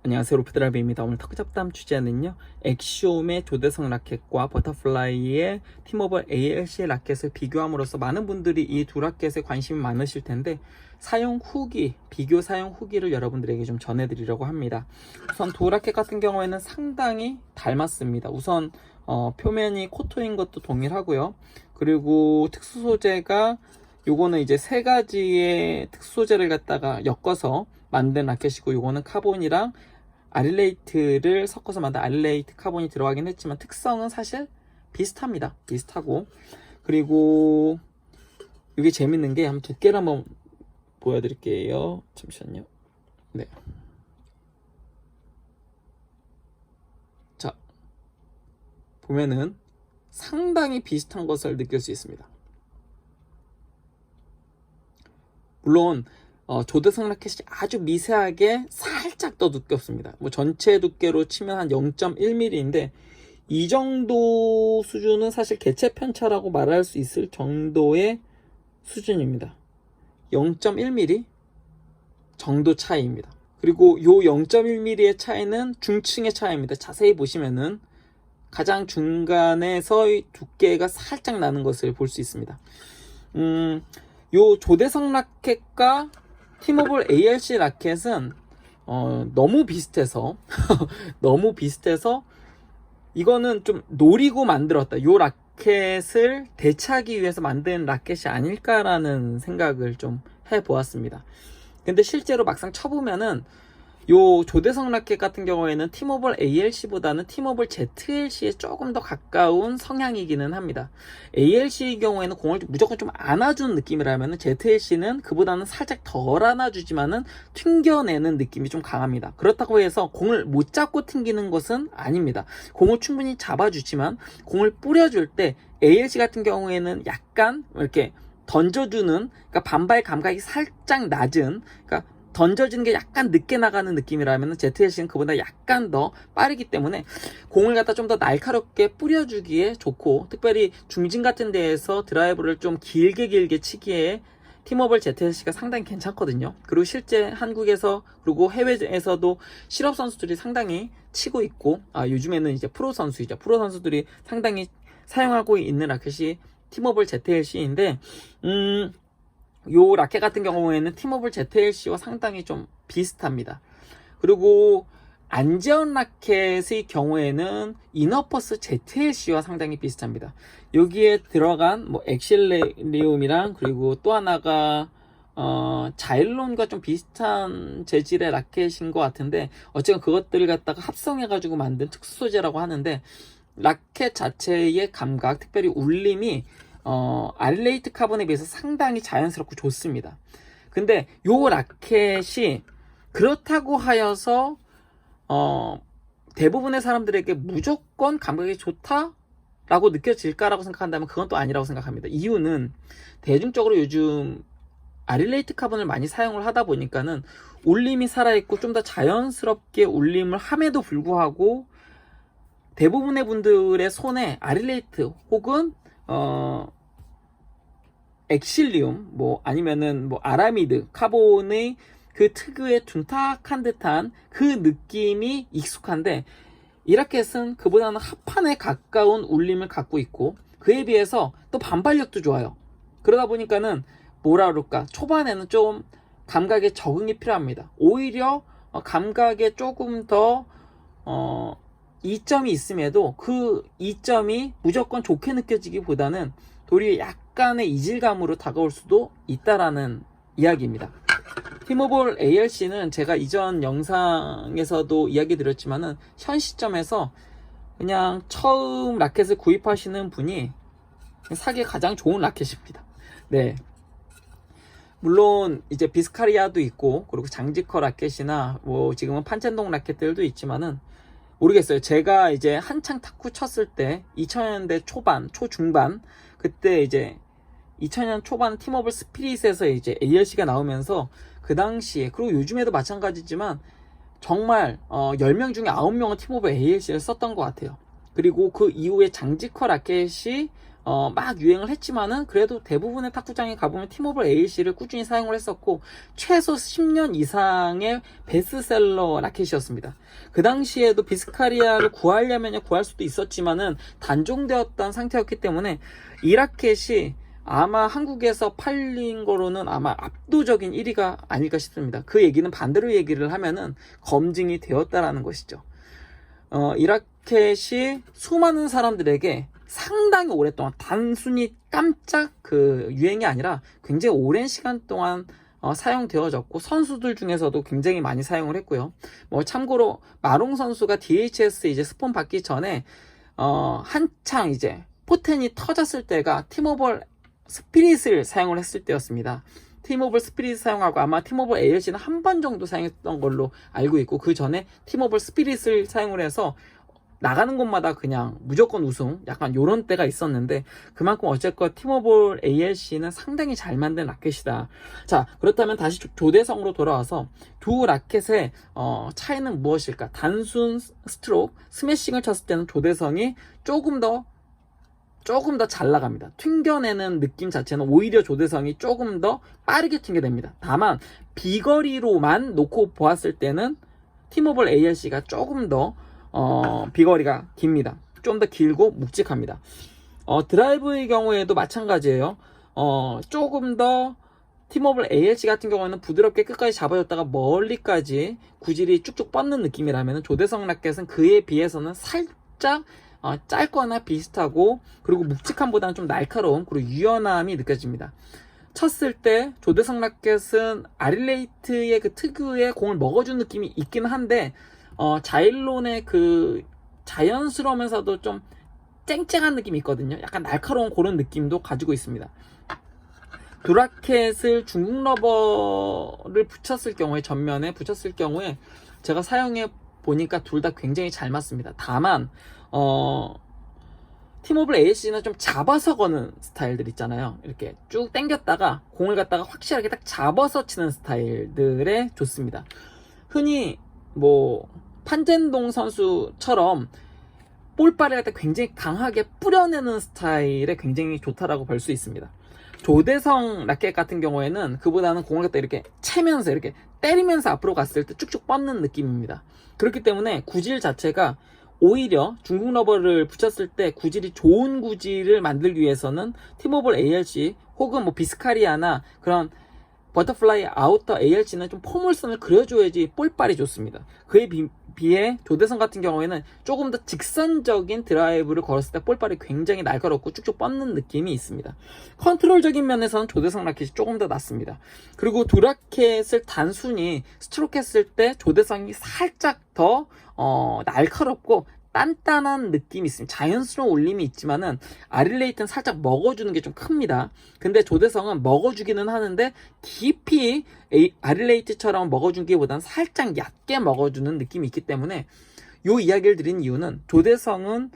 안녕하세요, 로프드라이브입니다. 오늘 턱잡담 주제는요, 엑시옴의 조대성 라켓과 버터플라이의 팀오버 ALC 라켓을 비교함으로써 많은 분들이 이 두 라켓에 관심이 많으실 텐데, 사용 후기, 비교 사용 후기를 여러분들에게 좀 전해드리려고 합니다. 우선 두 라켓 같은 경우에는 상당히 닮았습니다. 우선 표면이 코토인 것도 동일하고요. 그리고 특수 소재가 요거는 이제 세 가지의 특수 소재를 갖다가 엮어서 만든 라켓이고, 요거는 카본이랑 아릴레이트를 섞어서 만든 아릴레이트 카본이 들어가긴 했지만 특성은 사실 비슷합니다. 비슷하고, 그리고 이게 재밌는 게, 한번 두께를 한번 보여드릴게요. 잠시만요. 네. 자, 보면은 상당히 비슷한 것을 느낄 수 있습니다. 물론 조대성 라켓이 아주 미세하게 살짝 더 두껍습니다. 뭐 전체 두께로 치면 한 0.1mm인데 이 정도 수준은 사실 개체 편차라고 말할 수 있을 정도의 수준입니다. 0.1mm 정도 차이입니다. 그리고 요 0.1mm의 차이는 중층의 차이입니다. 자세히 보시면은 가장 중간에서의 두께가 살짝 나는 것을 볼 수 있습니다. 요 조대성 라켓과 팀오버 ALC 라켓은 너무 비슷해서 너무 비슷해서 이거는 좀 노리고 만들었다, 요 라켓을 대체하기 위해서 만든 라켓이 아닐까라는 생각을 좀 해보았습니다. 근데 실제로 막상 쳐보면은 요 조대성 라켓 같은 경우에는 팀오버 ALC보다는 팀오버 ZLC에 조금 더 가까운 성향이기는 합니다. ALC의 경우에는 공을 무조건 좀 안아주는 느낌이라면 ZLC는 그보다는 살짝 덜 안아주지만은 튕겨내는 느낌이 좀 강합니다. 그렇다고 해서 공을 못 잡고 튕기는 것은 아닙니다. 공을 충분히 잡아주지만 공을 뿌려줄 때 ALC 같은 경우에는 약간 이렇게 던져주는, 그러니까 반발 감각이 살짝 낮은, 그러니까 던져지는 게 약간 늦게 나가는 느낌이라면 ZLC는 그보다 약간 더 빠르기 때문에 공을 갖다 좀 더 날카롭게 뿌려주기에 좋고, 특별히 중진 같은 데에서 드라이브를 좀 길게 치기에 팀오버 ZLC가 상당히 괜찮거든요. 그리고 실제 한국에서 그리고 해외에서도 실업 선수들이 상당히 치고 있고, 요즘에는 이제 프로 선수이죠. 프로 선수들이 상당히 사용하고 있는 라켓이 팀오버 ZLC인데, 요 라켓 같은 경우에는 팀오버 ZLC와 상당히 좀 비슷합니다. 그리고 안재현 라켓의 경우에는 이너퍼스 ZLC와 상당히 비슷합니다. 여기에 들어간 뭐 엑실리움이랑 그리고 또 하나가 자일론과 좀 비슷한 재질의 라켓인 것 같은데, 어쨌든 그것들을 갖다가 합성해가지고 만든 특수 소재라고 하는데, 라켓 자체의 감각, 특별히 울림이 아릴레이트 카본에 비해서 상당히 자연스럽고 좋습니다. 근데 요 라켓이 그렇다고 하여서 대부분의 사람들에게 무조건 감각이 좋다라고 느껴질까라고 생각한다면 그건 또 아니라고 생각합니다. 이유는 대중적으로 요즘 아릴레이트 카본을 많이 사용을 하다 보니까는 울림이 살아있고 좀 더 자연스럽게 울림을 함에도 불구하고 대부분의 분들의 손에 아릴레이트 혹은 엑실리움, 뭐 아니면은 뭐 아라미드 카본의 그 특유의 둔탁한 듯한 그 느낌이 익숙한데, 이 라켓은 그보다는 합판에 가까운 울림을 갖고 있고 그에 비해서 또 반발력도 좋아요. 그러다 보니까는 뭐라 그럴까, 초반에는 좀 감각에 적응이 필요합니다. 오히려 감각에 조금 더 이점이 있음에도 그 이점이 무조건 좋게 느껴지기보다는 도리어 약간의 이질감으로 다가올 수도 있다라는 이야기입니다. 팀오버 ALC는 제가 이전 영상에서도 이야기 드렸지만은 현 시점에서 그냥 처음 라켓을 구입하시는 분이 사기에 가장 좋은 라켓입니다. 네. 물론 이제 비스카리아도 있고 그리고 장지커 라켓이나 뭐 지금은 판첸동 라켓들도 있지만은 모르겠어요. 제가 이제 한창 탁구 쳤을 때 2000년대 초반, 초중반, 그때 이제 2000년 초반 팀오버 스피릿에서 이제 ALC가 나오면서 그 당시에, 그리고 요즘에도 마찬가지지만 정말 10명 중에 9명은 팀오버 ALC를 썼던 것 같아요. 그리고 그 이후에 장지커 라켓이 막 유행을 했지만은 그래도 대부분의 탁구장에 가보면 티모블 ALC를 꾸준히 사용을 했었고 최소 10년 이상의 베스트셀러 라켓이었습니다. 그 당시에도 비스카리아를 구하려면 구할 수도 있었지만은 단종되었던 상태였기 때문에 이 라켓이 아마 한국에서 팔린 거로는 아마 압도적인 1위가 아닐까 싶습니다. 그 얘기는 반대로 얘기를 하면은 검증이 되었다라는 것이죠. 이 라켓이 수많은 사람들에게 상당히 오랫동안 단순히 깜짝 유행이 아니라 굉장히 오랜 시간 동안 사용되어졌고 선수들 중에서도 굉장히 많이 사용을 했고요. 참고로 마롱 선수가 DHS 이제 스폰 받기 전에 한창 이제 포텐이 터졌을 때가 티모블 스피릿을 사용을 했을 때였습니다. 티모블 스피릿 사용하고 아마 티모블 ALC는 한 번 정도 사용했던 걸로 알고 있고 그 전에 티모블 스피릿을 사용을 해서 나가는 곳마다 그냥 무조건 우승 약간 요런 때가 있었는데 그만큼 어쨌건 티모블 ALC는 상당히 잘 만든 라켓이다. 자, 그렇다면 다시 조대성으로 돌아와서 두 라켓의 차이는 무엇일까? 단순 스트로크 스매싱을 쳤을 때는 조대성이 조금 더 잘 나갑니다. 튕겨내는 느낌 자체는 오히려 조대성이 조금 더 빠르게 튕겨냅니다. 다만 비거리로만 놓고 보았을 때는 티모블 ALC가 조금 더 비거리가 깁니다. 좀 더 길고 묵직합니다. 드라이브의 경우에도 마찬가지예요. 조금 더 티모블 ALC 같은 경우에는 부드럽게 끝까지 잡아줬다가 멀리까지 구질이 쭉쭉 뻗는 느낌이라면 조대성 라켓은 그에 비해서는 살짝 짧거나 비슷하고 그리고 묵직함보다는 좀 날카로운 그리고 유연함이 느껴집니다. 쳤을 때 조대성 라켓은 아릴레이트의 그 특유의 공을 먹어준 느낌이 있긴 한데 자일론의 그 자연스러우면서도 좀 쨍쨍한 느낌이 있거든요. 약간 날카로운 그런 느낌도 가지고 있습니다. 두 라켓을 중국 러버를 붙였을 경우에 전면에 붙였을 경우에 제가 사용해 보니까 둘 다 굉장히 잘 맞습니다. 다만 티모블 ALC는 좀 잡아서 거는 스타일들 있잖아요. 이렇게 쭉 당겼다가 공을 갖다가 확실하게 딱 잡아서 치는 스타일들에 좋습니다. 흔히 판젠동 선수처럼 볼바를 갖다 굉장히 강하게 뿌려내는 스타일에 굉장히 좋다라고 볼 수 있습니다. 조대성 라켓 같은 경우에는 그보다는 공을 갖다 이렇게 채면서 이렇게 때리면서 앞으로 갔을 때 쭉쭉 뻗는 느낌입니다. 그렇기 때문에 구질 자체가 오히려 중국 러버를 붙였을 때 구질이 좋은 구질을 만들기 위해서는 티모블 ALC 혹은 비스카리아나 그런 버터플라이 아우터 ALC는 좀 포물선을 그려줘야지 볼발이 좋습니다. 그에 비해 조대성 같은 경우에는 조금 더 직선적인 드라이브를 걸었을 때 볼발이 굉장히 날카롭고 쭉쭉 뻗는 느낌이 있습니다. 컨트롤적인 면에서는 조대성 라켓이 조금 더 낫습니다. 그리고 두 라켓을 단순히 스트로크 했을 때 조대성이 살짝 더 날카롭고 단단한 느낌이 있습니다. 자연스러운 울림이 있지만은 아릴레이트는 살짝 먹어주는 게 좀 큽니다. 근데 조대성은 먹어주기는 하는데 깊이 아릴레이트처럼 먹어주기보다는 살짝 얕게 먹어주는 느낌이 있기 때문에 요 이야기를 드린 이유는 조대성은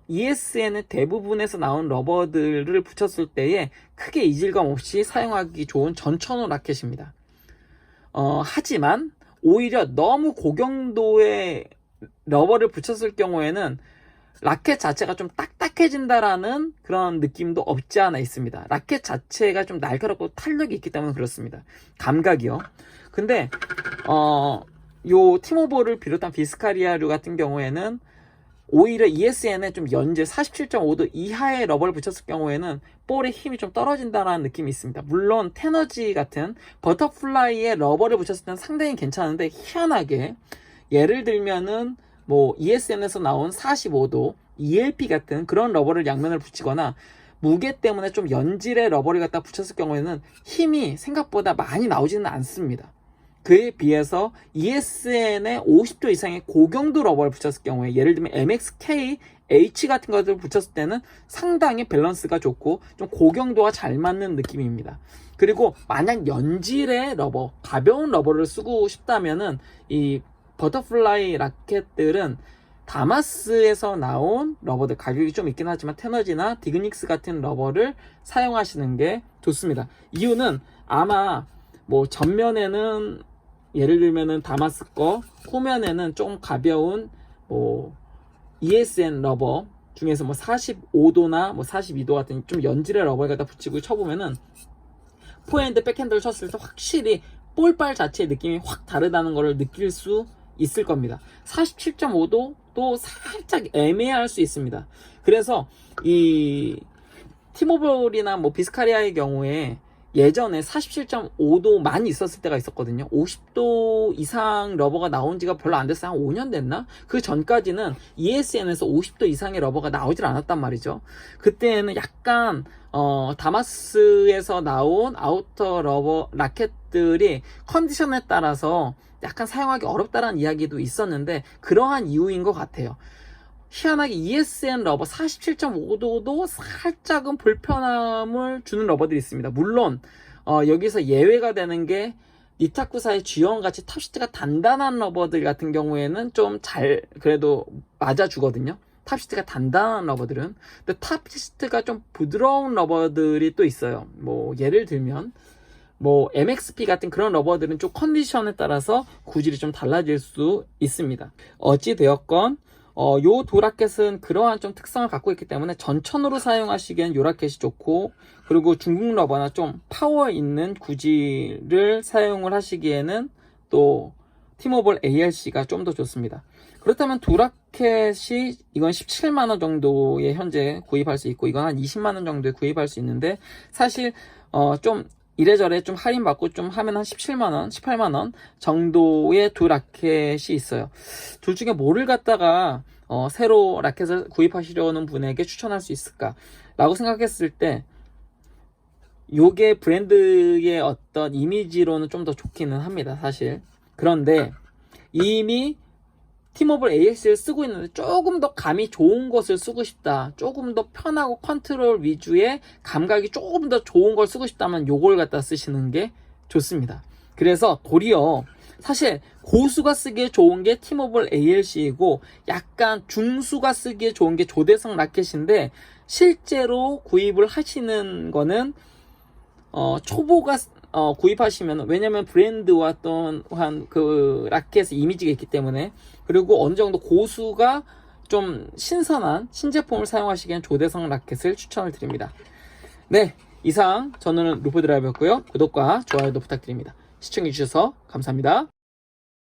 ESN의 대부분에서 나온 러버들을 붙였을 때에 크게 이질감 없이 사용하기 좋은 전천후 라켓입니다. 하지만 오히려 너무 고경도의 러버를 붙였을 경우에는 라켓 자체가 좀 딱딱해진다라는 그런 느낌도 없지 않아 있습니다. 라켓 자체가 좀 날카롭고 탄력이 있기 때문에 그렇습니다. 감각이요. 근데 요 티모볼을 비롯한 비스카리아류 같은 경우에는 오히려 ESN에 좀 연재 47.5도 이하의 러버를 붙였을 경우에는 볼의 힘이 좀 떨어진다는 느낌이 있습니다. 물론 테너지 같은 버터플라이의 러버를 붙였을 때는 상당히 괜찮은데 희한하게 예를 들면은 ESN에서 나온 45도 ELP 같은 그런 러버를 양면을 붙이거나 무게 때문에 좀 연질의 러버를 갖다 붙였을 경우에는 힘이 생각보다 많이 나오지는 않습니다. 그에 비해서 ESN에 50도 이상의 고경도 러버를 붙였을 경우에 예를 들면 MXK, H 같은 것들을 붙였을 때는 상당히 밸런스가 좋고 좀 고경도가 잘 맞는 느낌입니다. 그리고 만약 연질의 러버, 가벼운 러버를 쓰고 싶다면은 이 버터플라이 라켓들은 다마스에서 나온 러버들 가격이 좀 있긴 하지만 테너지나 디그닉스 같은 러버를 사용하시는 게 좋습니다. 이유는 아마 전면에는 예를 들면은 다마스 거, 후면에는 좀 가벼운 ESN 러버 중에서 뭐 45도나 뭐 42도 같은 좀 연질의 러버를 갖다 붙이고 쳐보면은 포핸드 백핸드를 쳤을 때 확실히 볼발 자체의 느낌이 확 다르다는 것을 느낄 수 있을 겁니다. 47.5도도 살짝 애매할 수 있습니다. 그래서 이 티모볼이나 뭐 비스카리아의 경우에 예전에 47.5도 많이 있었을 때가 있었거든요. 50도 이상 러버가 나온 지가 별로 안 됐어요. 한 5년 됐나? 그 전까지는 ESN에서 50도 이상의 러버가 나오질 않았단 말이죠. 그때는 약간 다마스에서 나온 아우터 러버 라켓들이 컨디션에 따라서 약간 사용하기 어렵다라는 이야기도 있었는데 그러한 이유인 것 같아요. 희한하게 ESN 러버 47.5도도 살짝은 불편함을 주는 러버들이 있습니다. 물론 여기서 예외가 되는 게 니타쿠사의 G1같이 탑시트가 단단한 러버들 같은 경우에는 좀 잘 그래도 맞아주거든요. 탑시트가 단단한 러버들은. 근데 탑시트가 좀 부드러운 러버들이 또 있어요. 뭐 예를 들면 뭐 MXP 같은 그런 러버들은 좀 컨디션에 따라서 구질이 좀 달라질 수 있습니다. 어찌 되었건 요 도라켓은 그러한 좀 특성을 갖고 있기 때문에 전천으로 사용하시기엔 요 라켓이 좋고, 그리고 중국 러버나 좀 파워 있는 구질을 사용을 하시기에는 또 티모볼 ARC가 좀 더 좋습니다. 그렇다면 도라켓이 이건 17만원 정도에 현재 구입할 수 있고 이건 한 20만원 정도에 구입할 수 있는데, 사실 좀 이래저래 좀 할인받고 좀 하면 한 17만원, 18만원 정도의 두 라켓이 있어요. 둘 중에 뭐를 갖다가 새로 라켓을 구입하시려는 분에게 추천할 수 있을까? 라고 생각했을 때 요게 브랜드의 어떤 이미지로는 좀 더 좋기는 합니다, 사실. 그런데 이미 티모볼 AX를 쓰고 있는데 조금 더 감이 좋은 것을 쓰고 싶다, 조금 더 편하고 컨트롤 위주의 감각이 조금 더 좋은 걸 쓰고 싶다면 요걸 갖다 쓰시는 게 좋습니다. 그래서 도리어 사실 고수가 쓰기에 좋은 게 티모볼 ALC이고 약간 중수가 쓰기에 좋은 게 조대성 라켓인데, 실제로 구입을 하시는 거는 초보가 구입하시면, 왜냐면 브랜드와 또한 그 라켓의 이미지가 있기 때문에, 그리고 어느 정도 고수가 좀 신선한 신제품을 사용하시기엔 조대성 라켓을 추천을 드립니다. 네, 이상 저는 루프 드라이버였고요. 구독과 좋아요도 부탁드립니다. 시청해주셔서 감사합니다.